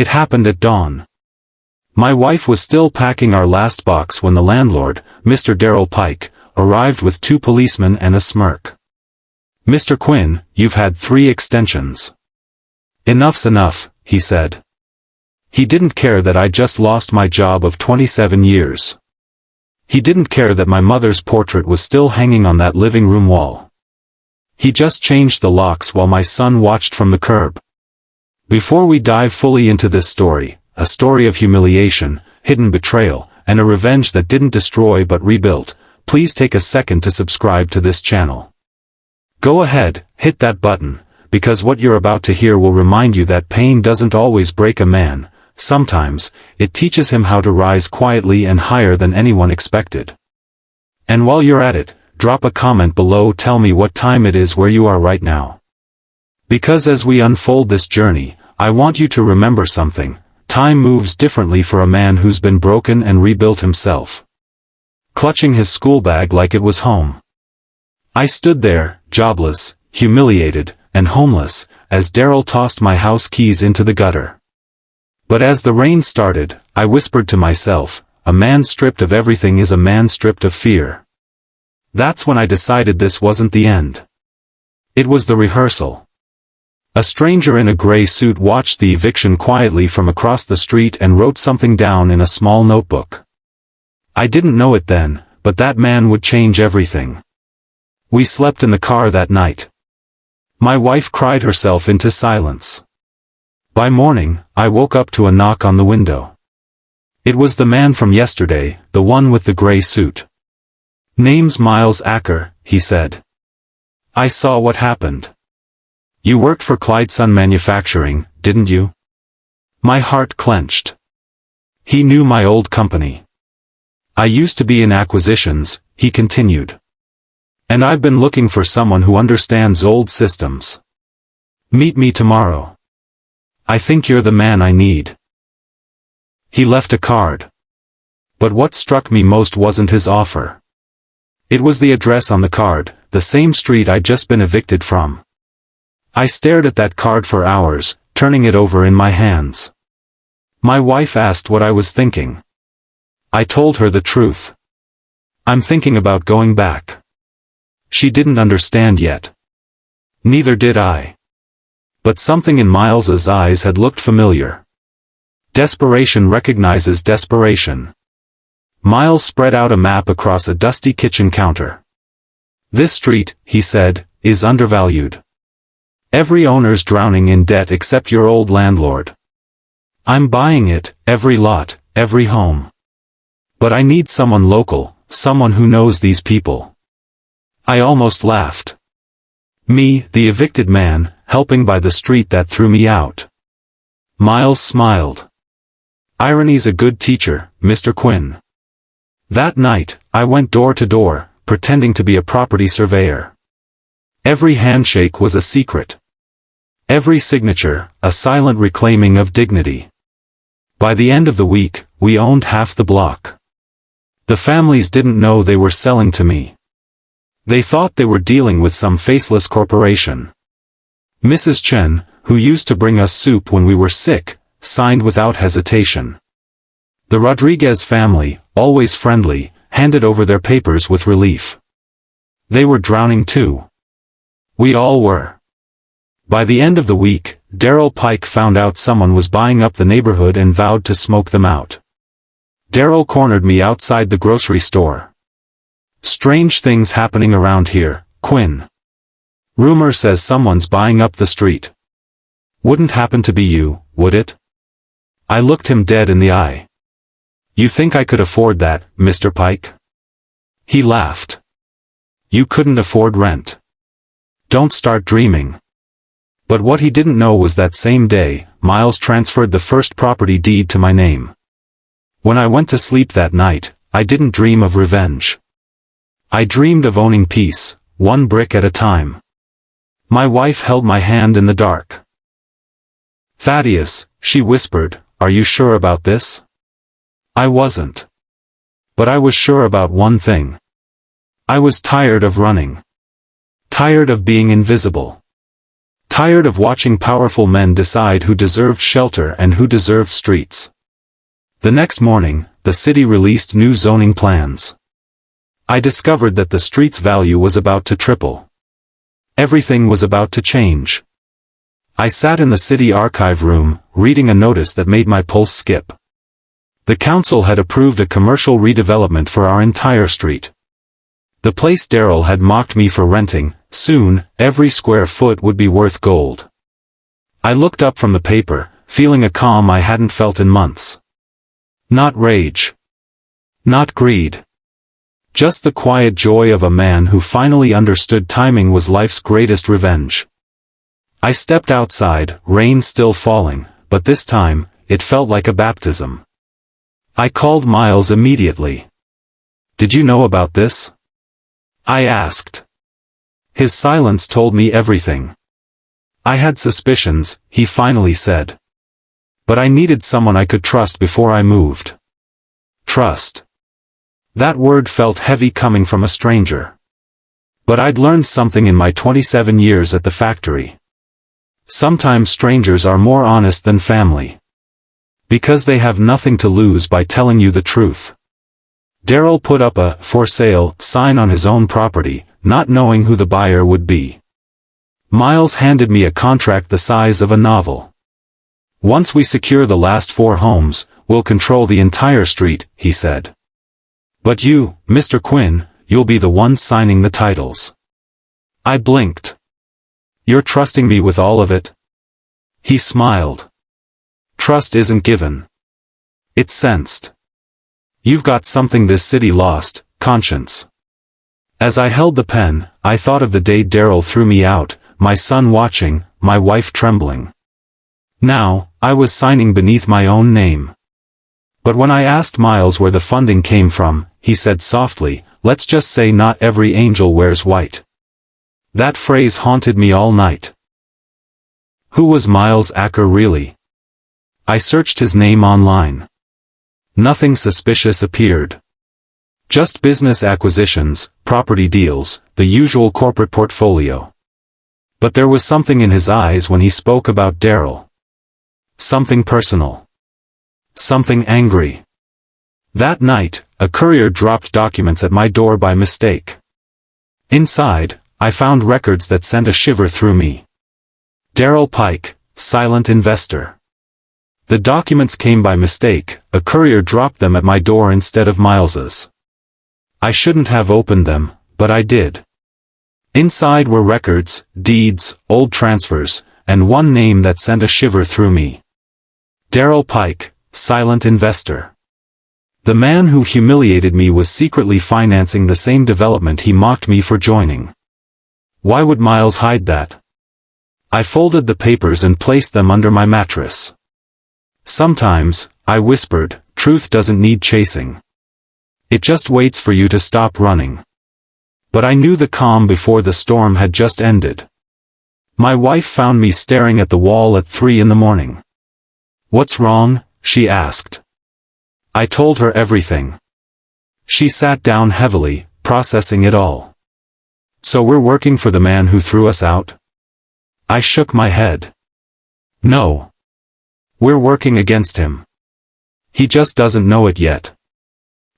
It happened at dawn. My wife was still packing our last box when the landlord, Mr. Darrell Pike, arrived with 2 policemen and a smirk. "Mr. Quinn, you've had 3 extensions." "Enough's enough," he said. He didn't care that I just lost my job of 27 years. He didn't care that my mother's portrait was still hanging on that living room wall. He just changed the locks while my son watched from the curb. Before we dive fully into this story, a story of humiliation, hidden betrayal, and a revenge that didn't destroy but rebuilt, please take a second to subscribe to this channel. Go ahead, hit that button, because what you're about to hear will remind you that pain doesn't always break a man. Sometimes, it teaches him how to rise quietly and higher than anyone expected. And while you're at it, drop a comment below, tell me what time it is where you are right now. Because as we unfold this journey, I want you to remember something: time moves differently for a man who's been broken and rebuilt himself. Clutching his school bag like it was home. I stood there, jobless, humiliated, and homeless, as Darrell tossed my house keys into the gutter. But as the rain started, I whispered to myself, a man stripped of everything is a man stripped of fear. That's when I decided this wasn't the end. It was the rehearsal. A stranger in a gray suit watched the eviction quietly from across the street and wrote something down in a small notebook. I didn't know it then, but that man would change everything. We slept in the car that night. My wife cried herself into silence. By morning, I woke up to a knock on the window. It was the man from yesterday, the one with the gray suit. "Name's Miles Acker," he said. "I saw what happened. You worked for Clydeson Manufacturing, didn't you?" My heart clenched. He knew my old company. "I used to be in acquisitions," he continued. "And I've been looking for someone who understands old systems. Meet me tomorrow. I think you're the man I need." He left a card. But what struck me most wasn't his offer. It was the address on the card, the same street I'd just been evicted from. I stared at that card for hours, turning it over in my hands. My wife asked what I was thinking. I told her the truth. "I'm thinking about going back." She didn't understand yet. Neither did I. But something in Miles's eyes had looked familiar. Desperation recognizes desperation. Miles spread out a map across a dusty kitchen counter. "This street," he said, "is undervalued. Every owner's drowning in debt except your old landlord. I'm buying it, every lot, every home. But I need someone local, someone who knows these people." I almost laughed. Me, the evicted man, helping by the street that threw me out. Miles smiled. "Irony's a good teacher, Mr. Quinn." That night, I went door to door, pretending to be a property surveyor. Every handshake was a secret. Every signature, a silent reclaiming of dignity. By the end of the week, we owned half the block. The families didn't know they were selling to me. They thought they were dealing with some faceless corporation. Mrs. Chen, who used to bring us soup when we were sick, signed without hesitation. The Rodriguez family, always friendly, handed over their papers with relief. They were drowning too. We all were. By the end of the week, Darrell Pike found out someone was buying up the neighborhood and vowed to smoke them out. Darrell cornered me outside the grocery store. "Strange things happening around here, Quinn. Rumor says someone's buying up the street. Wouldn't happen to be you, would it?" I looked him dead in the eye. "You think I could afford that, Mr. Pike?" He laughed. "You couldn't afford rent. Don't start dreaming." But what he didn't know was that same day, Miles transferred the first property deed to my name. When I went to sleep that night, I didn't dream of revenge. I dreamed of owning peace, one brick at a time. My wife held my hand in the dark. "Thaddeus," she whispered, "are you sure about this?" I wasn't. But I was sure about one thing. I was tired of running. Tired of being invisible. Tired of watching powerful men decide who deserved shelter and who deserved streets. The next morning, the city released new zoning plans. I discovered that the street's value was about to triple. Everything was about to change. I sat in the city archive room, reading a notice that made my pulse skip. The council had approved a commercial redevelopment for our entire street. The place Daryl had mocked me for renting, soon, every square foot would be worth gold. I looked up from the paper, feeling a calm I hadn't felt in months. Not rage. Not greed. Just the quiet joy of a man who finally understood timing was life's greatest revenge. I stepped outside, rain still falling, but this time, it felt like a baptism. I called Miles immediately. "Did you know about this?" I asked. His silence told me everything. "I had suspicions," he finally said. "But I needed someone I could trust before I moved." Trust. That word felt heavy coming from a stranger. But I'd learned something in my 27 years at the factory. Sometimes strangers are more honest than family. Because they have nothing to lose by telling you the truth. Daryl put up a "for sale" sign on his own property, not knowing who the buyer would be. Miles handed me a contract the size of a novel. "Once we secure the last 4 homes, we'll control the entire street," he said. "But you, Mr. Quinn, you'll be the one signing the titles." I blinked. "You're trusting me with all of it?" He smiled. "Trust isn't given. It's sensed. You've got something this city lost, conscience." As I held the pen, I thought of the day Daryl threw me out, my son watching, my wife trembling. Now, I was signing beneath my own name. But when I asked Miles where the funding came from, he said softly, "Let's just say not every angel wears white." That phrase haunted me all night. Who was Miles Acker really? I searched his name online. Nothing suspicious appeared. Just business acquisitions, property deals, the usual corporate portfolio. But there was something in his eyes when he spoke about Daryl. Something personal. Something angry. That night, a courier dropped documents at my door by mistake. Inside, I found records that sent a shiver through me. Daryl Pike, silent investor. The documents came by mistake, a courier dropped them at my door instead of Miles's. I shouldn't have opened them, but I did. Inside were records, deeds, old transfers, and one name that sent a shiver through me. Daryl Pike, silent investor. The man who humiliated me was secretly financing the same development he mocked me for joining. Why would Miles hide that? I folded the papers and placed them under my mattress. "Sometimes," I whispered, "truth doesn't need chasing. It just waits for you to stop running." But I knew the calm before the storm had just ended. My wife found me staring at the wall at 3 in the morning. "What's wrong?" she asked. I told her everything. She sat down heavily, processing it all. "So we're working for the man who threw us out?" I shook my head. "No. We're working against him. He just doesn't know it yet."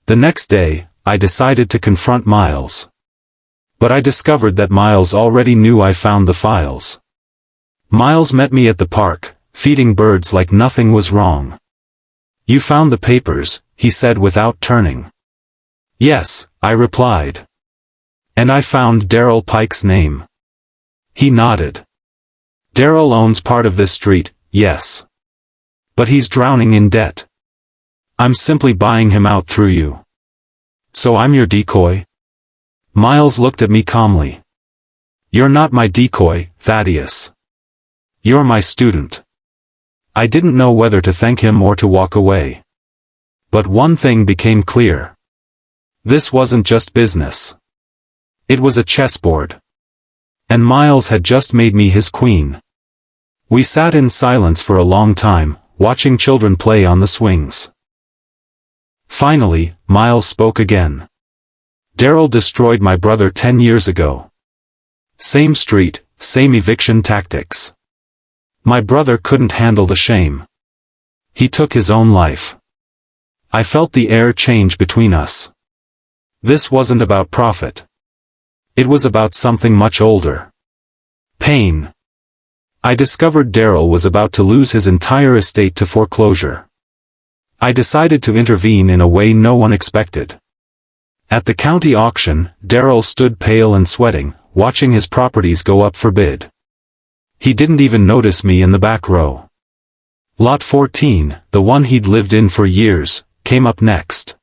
The next day, I decided to confront Miles. But I discovered that Miles already knew I found the files. Miles met me at the park, feeding birds like nothing was wrong. "You found the papers," he said without turning. "Yes," I replied. "And I found Daryl Pike's name." He nodded. "Daryl owns part of this street, yes. But he's drowning in debt. I'm simply buying him out through you." "So I'm your decoy?" Miles looked at me calmly. "You're not my decoy, Thaddeus. You're my student." I didn't know whether to thank him or to walk away. But one thing became clear. This wasn't just business. It was a chessboard. And Miles had just made me his queen. We sat in silence for a long time, watching children play on the swings. Finally, Miles spoke again. "Daryl destroyed my brother 10 years ago. Same street, same eviction tactics. My brother couldn't handle the shame. He took his own life. I felt the air change between us. This wasn't about profit. It was about something much older. Pain. I discovered Daryl was about to lose his entire estate to foreclosure. I decided to intervene in a way no one expected. At the county auction, Daryl stood pale and sweating, watching his properties go up for bid. He didn't even notice me in the back row. Lot 14, the one he'd lived in for years, came up next.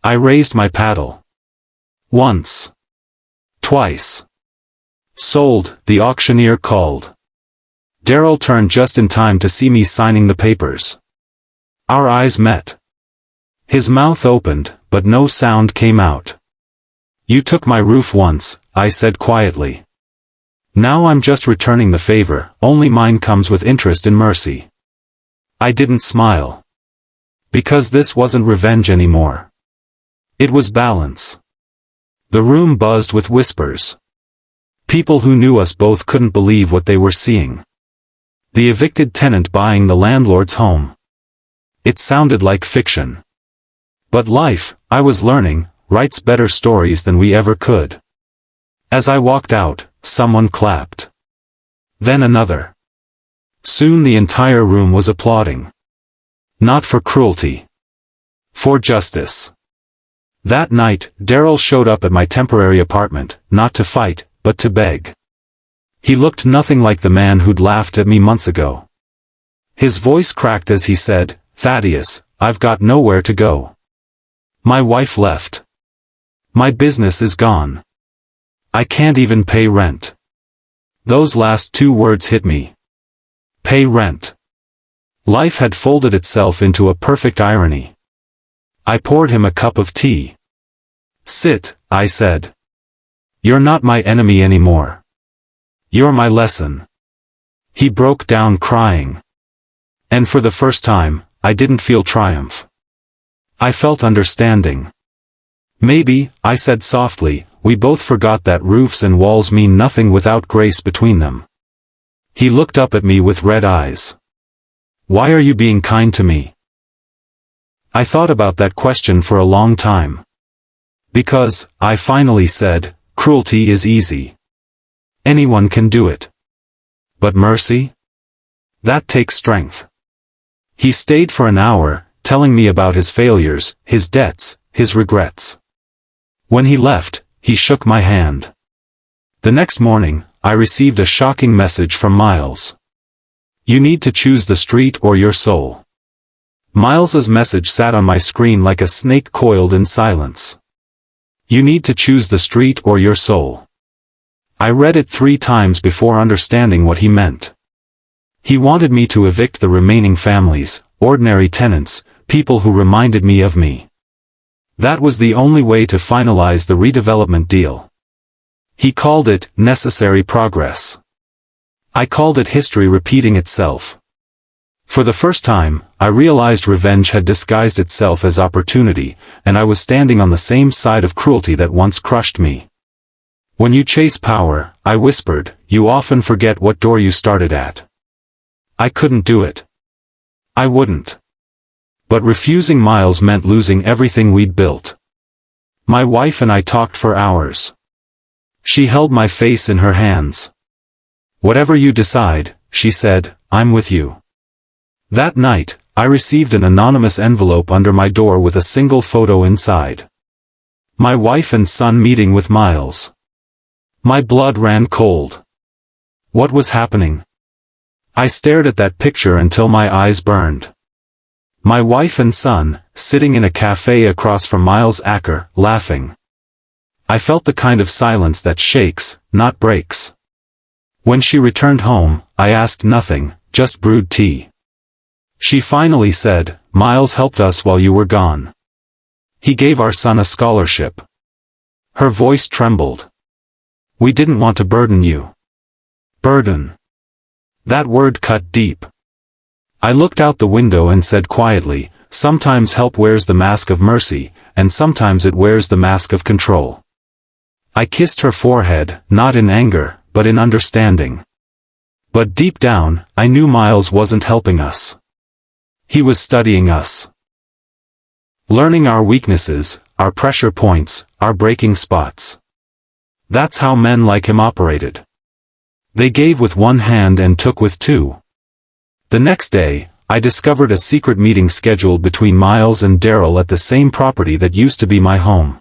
I raised my paddle. Once. Twice. Sold, the auctioneer called. Daryl turned just in time to see me signing the papers. Our eyes met. His mouth opened, but no sound came out. You took my roof once, I said quietly. Now I'm just returning the favor, only mine comes with interest and mercy. I didn't smile. Because this wasn't revenge anymore. It was balance. The room buzzed with whispers. People who knew us both couldn't believe what they were seeing. The evicted tenant buying the landlord's home. It sounded like fiction. But life, I was learning, writes better stories than we ever could. As I walked out, someone clapped. Then another. Soon the entire room was applauding. Not for cruelty. For justice. That night, Daryl showed up at my temporary apartment, not to fight, but to beg. He looked nothing like the man who'd laughed at me months ago. His voice cracked as he said, "Thaddeus, I've got nowhere to go. My wife left. My business is gone. I can't even pay rent." Those last two words hit me. Pay rent. Life had folded itself into a perfect irony. I poured him a cup of tea. "Sit," I said. "You're not my enemy anymore. You're my lesson." He broke down crying. And for the first time, I didn't feel triumph. I felt understanding. "Maybe," I said softly, "we both forgot that roofs and walls mean nothing without grace between them." He looked up at me with red eyes. "Why are you being kind to me?" I thought about that question for a long time. "Because," I finally said, "cruelty is easy. Anyone can do it. But mercy? That takes strength." He stayed for an hour, telling me about his failures, his debts, his regrets. When he left, he shook my hand. The next morning, I received a shocking message from Miles. "You need to choose the street or your soul." Miles's message sat on my screen like a snake coiled in silence. "You need to choose the street or your soul." I read it 3 times before understanding what he meant. He wanted me to evict the remaining families, ordinary tenants, people who reminded me of me. That was the only way to finalize the redevelopment deal. He called it necessary progress. I called it history repeating itself. For the first time, I realized revenge had disguised itself as opportunity, and I was standing on the same side of cruelty that once crushed me. "When you chase power," I whispered, "you often forget what door you started at." I couldn't do it. I wouldn't. But refusing Miles meant losing everything we'd built. My wife and I talked for hours. She held my face in her hands. "Whatever you decide," she said, "I'm with you." That night, I received an anonymous envelope under my door with a single photo inside. My wife and son meeting with Miles. My blood ran cold. What was happening? I stared at that picture until my eyes burned. My wife and son, sitting in a cafe across from Miles' acre, laughing. I felt the kind of silence that shakes, not breaks. When she returned home, I asked nothing, just brewed tea. She finally said, "Miles helped us while you were gone. He gave our son a scholarship." Her voice trembled. "We didn't want to burden you." Burden. That word cut deep. I looked out the window and said quietly, "Sometimes help wears the mask of mercy, and sometimes it wears the mask of control." I kissed her forehead, not in anger, but in understanding. But deep down, I knew Miles wasn't helping us. He was studying us. Learning our weaknesses, our pressure points, our breaking spots. That's how men like him operated. They gave with one hand and took with two. The next day, I discovered a secret meeting scheduled between Miles and Daryl at the same property that used to be my home.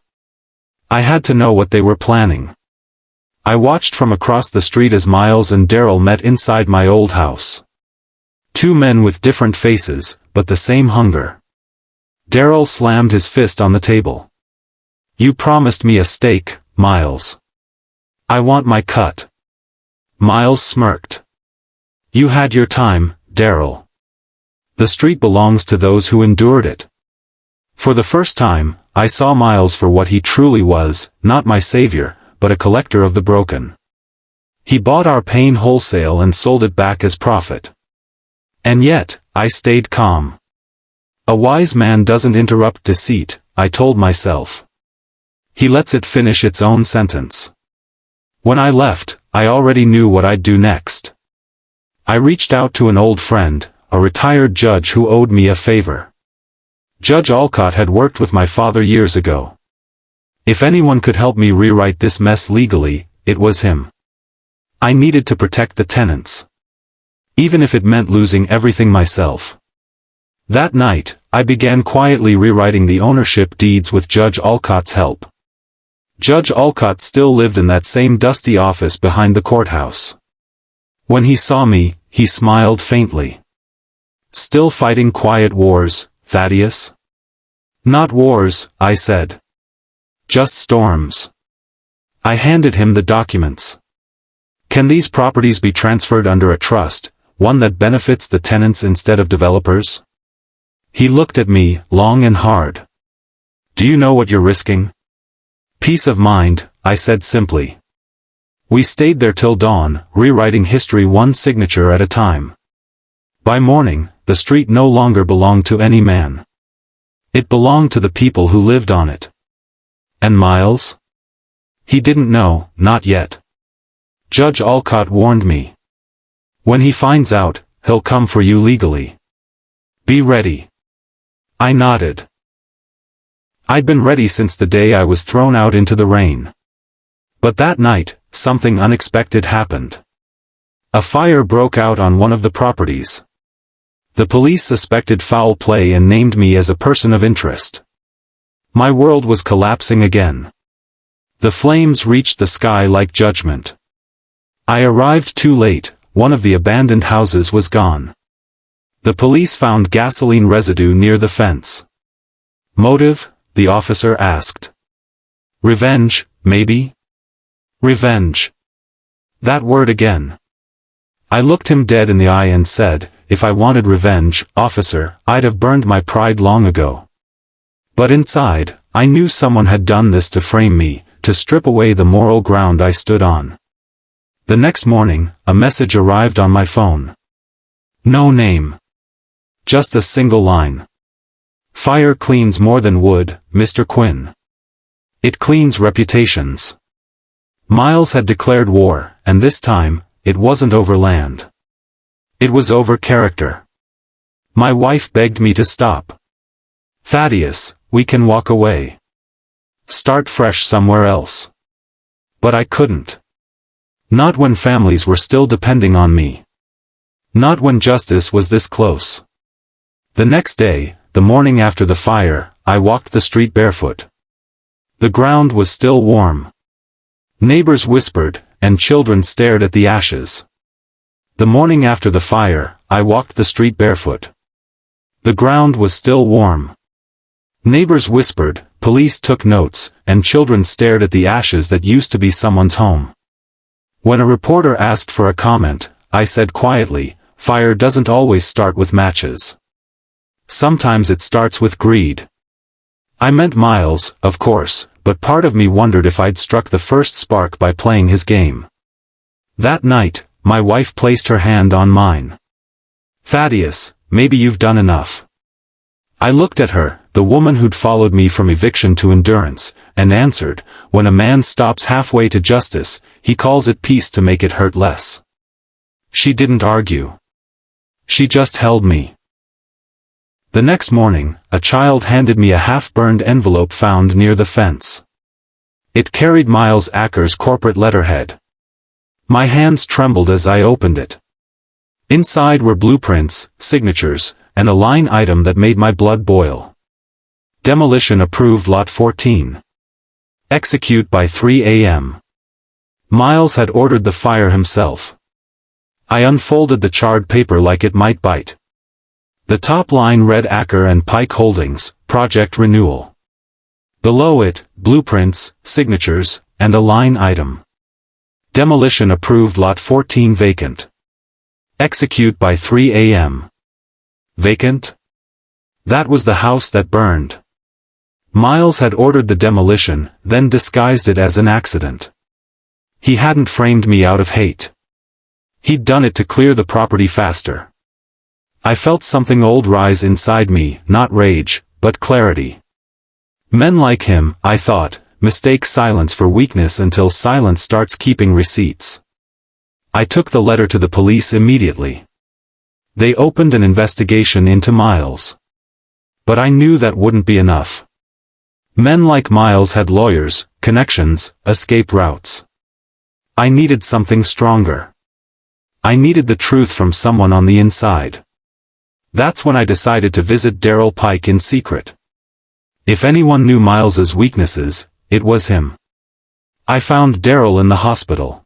I had to know what they were planning. I watched from across the street as Miles and Daryl met inside my old house. Two men with different faces, but the same hunger. Daryl slammed his fist on the table. "You promised me a steak, Miles. I want my cut." Miles smirked. "You had your time, Daryl. The street belongs to those who endured it." For the first time, I saw Miles for what he truly was, not my savior, but a collector of the broken. He bought our pain wholesale and sold it back as profit. And yet, I stayed calm. A wise man doesn't interrupt deceit, I told myself. He lets it finish its own sentence. When I left, I already knew what I'd do next. I reached out to an old friend, a retired judge who owed me a favor. Judge Alcott had worked with my father years ago. If anyone could help me rewrite this mess legally, it was him. I needed to protect the tenants. Even if it meant losing everything myself. That night, I began quietly rewriting the ownership deeds with Judge Alcott's help. Judge Alcott still lived in that same dusty office behind the courthouse. When he saw me, he smiled faintly. "Still fighting quiet wars, Thaddeus?" "Not wars," I said. "Just storms." I handed him the documents. "Can these properties be transferred under a trust, one that benefits the tenants instead of developers?" He looked at me, long and hard. "Do you know what you're risking?" "Peace of mind," I said simply. We stayed there till dawn, rewriting history one signature at a time. By morning, the street no longer belonged to any man. It belonged to the people who lived on it. And Miles? He didn't know, not yet. Judge Alcott warned me. "When he finds out, he'll come for you legally. Be ready." I nodded. I'd been ready since the day I was thrown out into the rain. But that night, something unexpected happened. A fire broke out on one of the properties. The police suspected foul play and named me as a person of interest. My world was collapsing again. The flames reached the sky like judgment. I arrived too late, one of the abandoned houses was gone. The police found gasoline residue near the fence. "Motive?" the officer asked. "Revenge, maybe?" Revenge. That word again. I looked him dead in the eye and said, "If I wanted revenge, officer, I'd have burned my pride long ago." But inside, I knew someone had done this to frame me, to strip away the moral ground I stood on. The next morning, a message arrived on my phone. No name. Just a single line. "Fire cleans more than wood, Mr. Quinn. It cleans reputations." Miles had declared war, and this time, it wasn't over land. It was over character. My wife begged me to stop. "Thaddeus, we can walk away. Start fresh somewhere else." But I couldn't. Not when families were still depending on me. Not when justice was this close. The next day, the morning after the fire, I walked the street barefoot. The ground was still warm. Neighbors whispered, and children stared at the ashes. The morning after the fire, I walked the street barefoot. The ground was still warm. Neighbors whispered, police took notes, and children stared at the ashes that used to be someone's home. When a reporter asked for a comment, I said quietly, "Fire doesn't always start with matches. Sometimes it starts with greed." I meant Miles, of course, but part of me wondered if I'd struck the first spark by playing his game. That night, my wife placed her hand on mine. "Thaddeus, maybe you've done enough. I looked at her, the woman who'd followed me from eviction to endurance, and answered, when a man stops halfway to justice, he calls it peace to make it hurt less. She didn't argue. She just held me. The next morning, a child handed me a half-burned envelope found near the fence. It carried Miles Acker's corporate letterhead. My hands trembled as I opened it. Inside were blueprints, signatures, and a line item that made my blood boil. Demolition approved Lot 14. Execute by 3 a.m. Miles had ordered the fire himself. I unfolded the charred paper like it might bite. The top line read Acker and Pike Holdings, Project Renewal. Below it, blueprints, signatures, and a line item. Demolition approved Lot 14 vacant. Execute by 3 a.m. Vacant? That was the house that burned. Miles had ordered the demolition, then disguised it as an accident. He hadn't framed me out of hate. He'd done it to clear the property faster. I felt something old rise inside me, not rage, but clarity. Men like him, I thought, mistake silence for weakness until silence starts keeping receipts. I took the letter to the police immediately. They opened an investigation into Miles. But I knew that wouldn't be enough. Men like Miles had lawyers, connections, escape routes. I needed something stronger. I needed the truth from someone on the inside. That's when I decided to visit Darrell Pike in secret. If anyone knew Miles's weaknesses, it was him. I found Darrell in the hospital.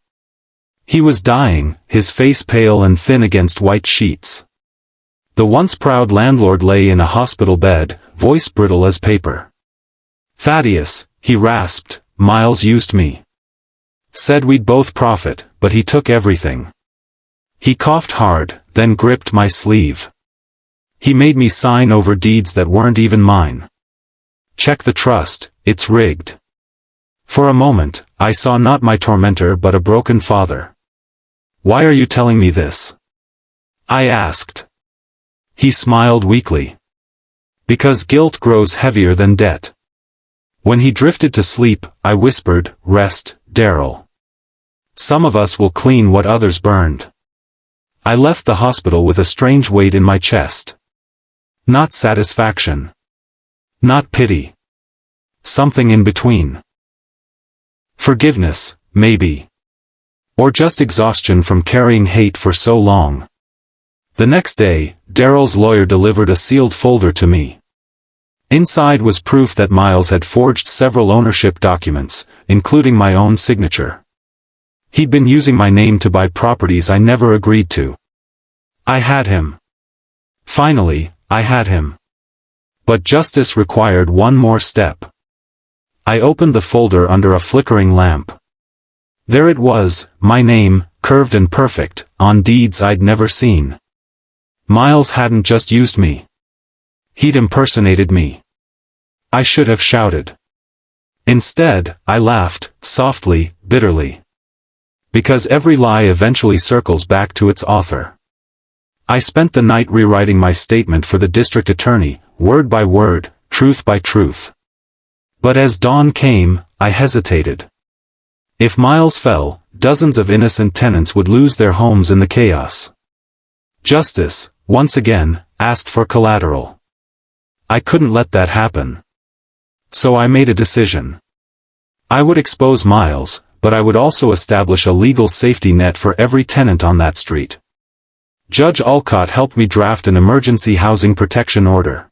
He was dying, his face pale and thin against white sheets. The once proud landlord lay in a hospital bed, voice brittle as paper. "Thaddeus," he rasped, "Miles used me. Said we'd both profit, but he took everything." He coughed hard, then gripped my sleeve. He made me sign over deeds that weren't even mine. "Check the trust, it's rigged." For a moment, I saw not my tormentor but a broken father. "Why are you telling me this?" I asked. He smiled weakly. "Because guilt grows heavier than debt." When he drifted to sleep, I whispered, "Rest, Darrell. Some of us will clean what others burned." I left the hospital with a strange weight in my chest. Not satisfaction. Not pity. Something in between. Forgiveness, maybe. Or just exhaustion from carrying hate for so long. The next day, Darrell's lawyer delivered a sealed folder to me. Inside was proof that Miles had forged several ownership documents, including my own signature. He'd been using my name to buy properties I never agreed to. I had him. Finally, I had him. But justice required one more step. I opened the folder under a flickering lamp. There it was, my name, curved and perfect, on deeds I'd never seen. Miles hadn't just used me. He'd impersonated me. I should have shouted. Instead, I laughed, softly, bitterly. Because every lie eventually circles back to its author. I spent the night rewriting my statement for the district attorney, word by word, truth by truth. But as dawn came, I hesitated. If Miles fell, dozens of innocent tenants would lose their homes in the chaos. Justice, once again, asked for collateral. I couldn't let that happen. So I made a decision. I would expose Miles, but I would also establish a legal safety net for every tenant on that street. Judge Alcott helped me draft an emergency housing protection order.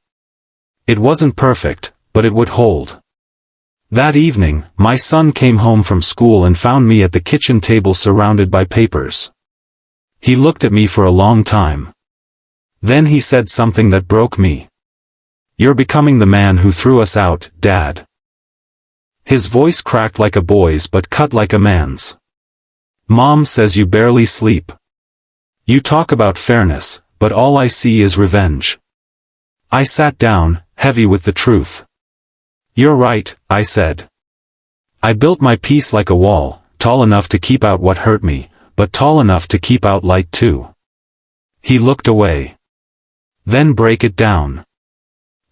It wasn't perfect, but it would hold. That evening, my son came home from school and found me at the kitchen table surrounded by papers. He looked at me for a long time. Then he said something that broke me. "You're becoming the man who threw us out, Dad." His voice cracked like a boy's but cut like a man's. "Mom says you barely sleep. You talk about fairness, but all I see is revenge." I sat down, heavy with the truth. "You're right," I said. "I built my peace like a wall, tall enough to keep out what hurt me, but tall enough to keep out light too." He looked away. "Then break it down."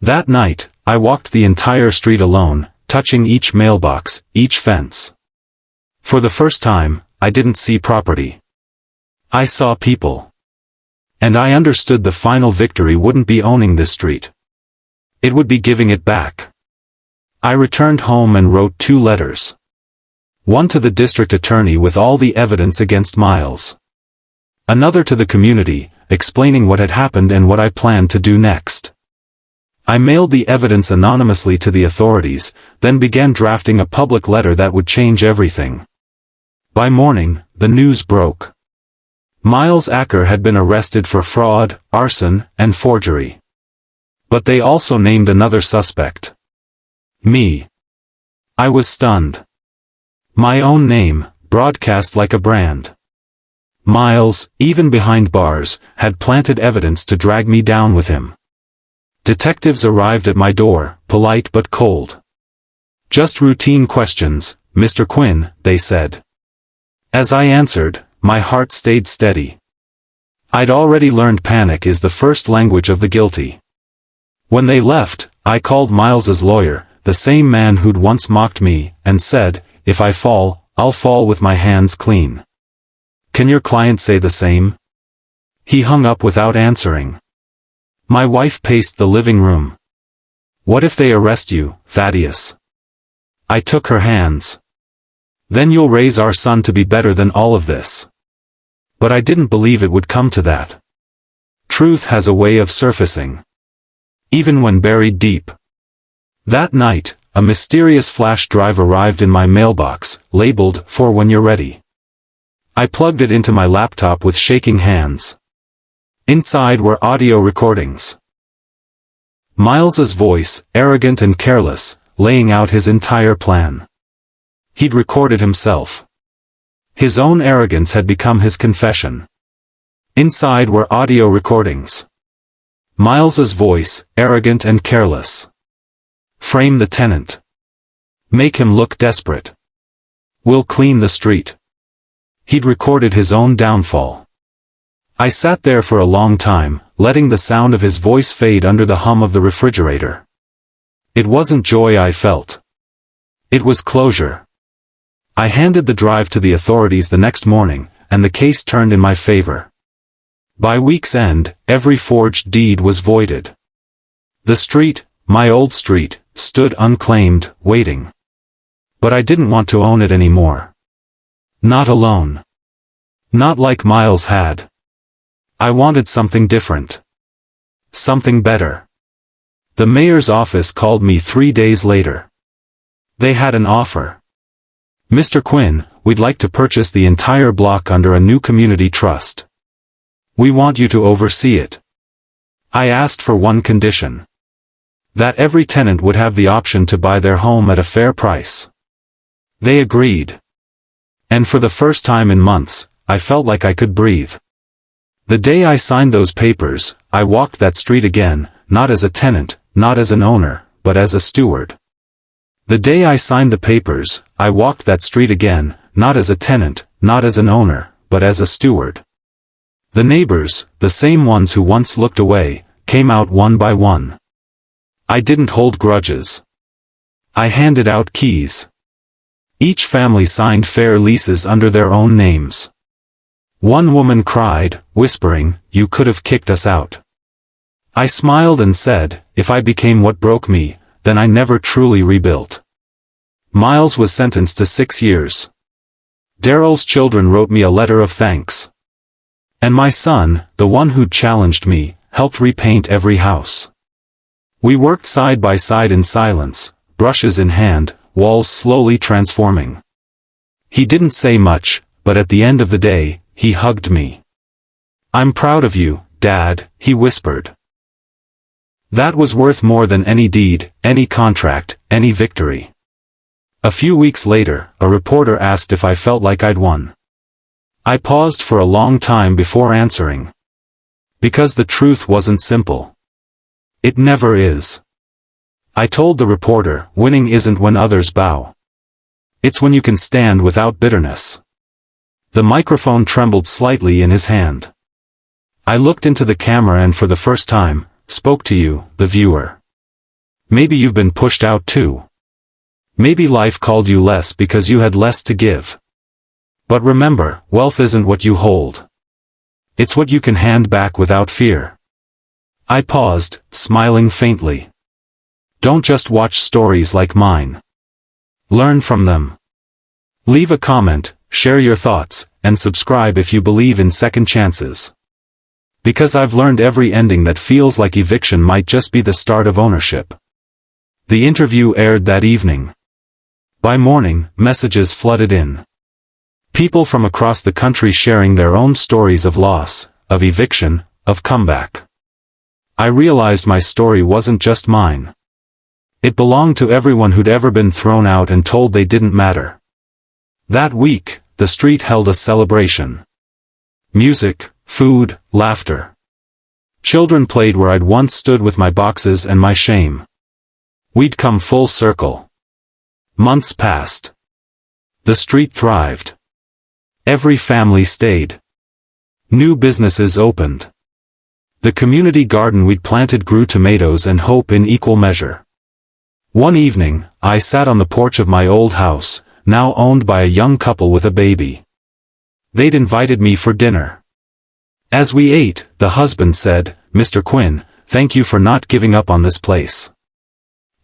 That night, I walked the entire street alone, touching each mailbox, each fence. For the first time, I didn't see property. I saw people. And I understood the final victory wouldn't be owning this street. It would be giving it back. I returned home and wrote 2 letters. One to the district attorney with all the evidence against Miles. Another to the community, explaining what had happened and what I planned to do next. I mailed the evidence anonymously to the authorities, then began drafting a public letter that would change everything. By morning, the news broke. Miles Acker had been arrested for fraud, arson, and forgery. But they also named another suspect. Me. I was stunned. My own name, broadcast like a brand. Miles, even behind bars, had planted evidence to drag me down with him. Detectives arrived at my door, polite but cold. "Just routine questions, Mr. Quinn," they said. As I answered, my heart stayed steady. I'd already learned panic is the first language of the guilty. When they left, I called Miles's lawyer, the same man who'd once mocked me, and said, "If I fall, I'll fall with my hands clean. Can your client say the same?" He hung up without answering. My wife paced the living room. "What if they arrest you, Thaddeus?" I took her hands. "Then you'll raise our son to be better than all of this." But I didn't believe it would come to that. Truth has a way of surfacing. Even when buried deep. That night, a mysterious flash drive arrived in my mailbox, labeled, "For when you're ready." I plugged it into my laptop with shaking hands. Inside were audio recordings. Miles's voice, arrogant and careless, laying out his entire plan. He'd recorded himself. His own arrogance had become his confession. Inside were audio recordings. Miles's voice, arrogant and careless. "Frame the tenant. Make him look desperate. We'll clean the street." He'd recorded his own downfall. I sat there for a long time, letting the sound of his voice fade under the hum of the refrigerator. It wasn't joy I felt. It was closure. I handed the drive to the authorities the next morning, and the case turned in my favor. By week's end, every forged deed was voided. The street, my old street, stood unclaimed, waiting. But I didn't want to own it anymore. Not alone. Not like Miles had. I wanted something different. Something better. The mayor's office called me 3 days later. They had an offer. "Mr. Quinn, we'd like to purchase the entire block under a new community trust. We want you to oversee it." I asked for one condition. That every tenant would have the option to buy their home at a fair price. They agreed. And for the first time in months, I felt like I could breathe. The day I signed those papers, I walked that street again, not as a tenant, not as an owner, but as a steward. The day I signed the papers, I walked that street again, not as a tenant, not as an owner, but as a steward. The neighbors, the same ones who once looked away, came out one by one. I didn't hold grudges. I handed out keys. Each family signed fair leases under their own names. One woman cried, whispering, "You could have kicked us out." I smiled and said, "If I became what broke me, then I never truly rebuilt." Miles was sentenced to 6 years. Daryl's children wrote me a letter of thanks. And my son, the one who'd challenged me, helped repaint every house. We worked side by side in silence, brushes in hand, walls slowly transforming. He didn't say much, but at the end of the day, he hugged me. "I'm proud of you, Dad," he whispered. That was worth more than any deed, any contract, any victory. A few weeks later, a reporter asked if I felt like I'd won. I paused for a long time before answering. Because the truth wasn't simple. It never is. I told the reporter, winning isn't when others bow. It's when you can stand without bitterness. The microphone trembled slightly in his hand. I looked into the camera and for the first time, spoke to you, the viewer. Maybe you've been pushed out too. Maybe life called you less because you had less to give. But remember, wealth isn't what you hold. It's what you can hand back without fear. I paused, smiling faintly. Don't just watch stories like mine. Learn from them. Leave a comment, share your thoughts, and subscribe if you believe in second chances. Because I've learned every ending that feels like eviction might just be the start of ownership. The interview aired that evening. By morning, messages flooded in. People from across the country sharing their own stories of loss, of eviction, of comeback. I realized my story wasn't just mine. It belonged to everyone who'd ever been thrown out and told they didn't matter. That week, the street held a celebration. Music, food, laughter. Children played where I'd once stood with my boxes and my shame. We'd come full circle. Months passed. The street thrived. Every family stayed. New businesses opened. The community garden we'd planted grew tomatoes and hope in equal measure. One evening, I sat on the porch of my old house, now owned by a young couple with a baby. They'd invited me for dinner. As we ate, the husband said, "Mr. Quinn, thank you for not giving up on this place."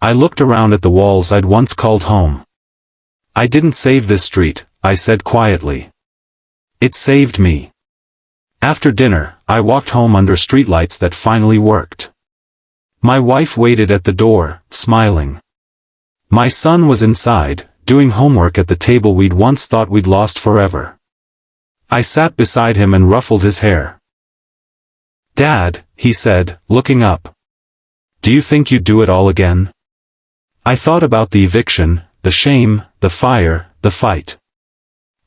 I looked around at the walls I'd once called home. "I didn't save this street," I said quietly. "It saved me." After dinner, I walked home under streetlights that finally worked. My wife waited at the door, smiling. My son was inside, doing homework at the table we'd once thought we'd lost forever. I sat beside him and ruffled his hair. "Dad," he said, looking up. "Do you think you'd do it all again?" I thought about the eviction, the shame, the fire, the fight.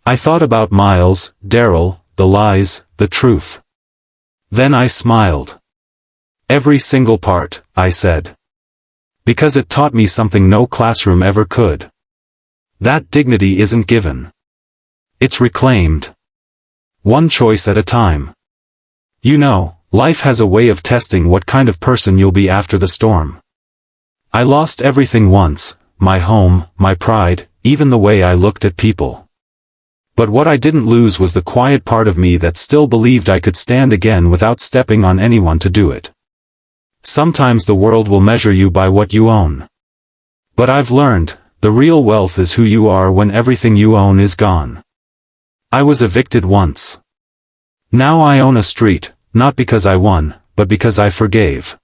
I thought about Miles, Daryl, the lies, the truth. Then I smiled. "Every single part," I said. "Because it taught me something no classroom ever could. That dignity isn't given. It's reclaimed. One choice at a time. You know, life has a way of testing what kind of person you'll be after the storm. I lost everything once, my home, my pride, even the way I looked at people. But what I didn't lose was the quiet part of me that still believed I could stand again without stepping on anyone to do it. Sometimes the world will measure you by what you own. But I've learned, the real wealth is who you are when everything you own is gone. I was evicted once. Now I own a street, not because I won, but because I forgave.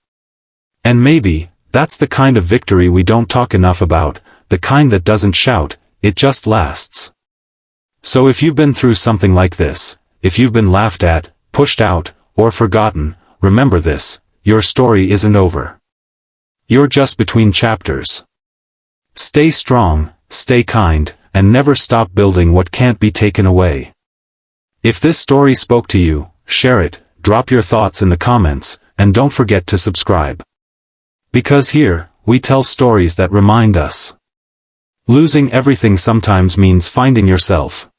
And maybe, that's the kind of victory we don't talk enough about, the kind that doesn't shout, it just lasts. So if you've been through something like this, if you've been laughed at, pushed out, or forgotten, remember this, your story isn't over. You're just between chapters. Stay strong, stay kind, and never stop building what can't be taken away. If this story spoke to you, share it, drop your thoughts in the comments, and don't forget to subscribe. Because here, we tell stories that remind us. Losing everything sometimes means finding yourself.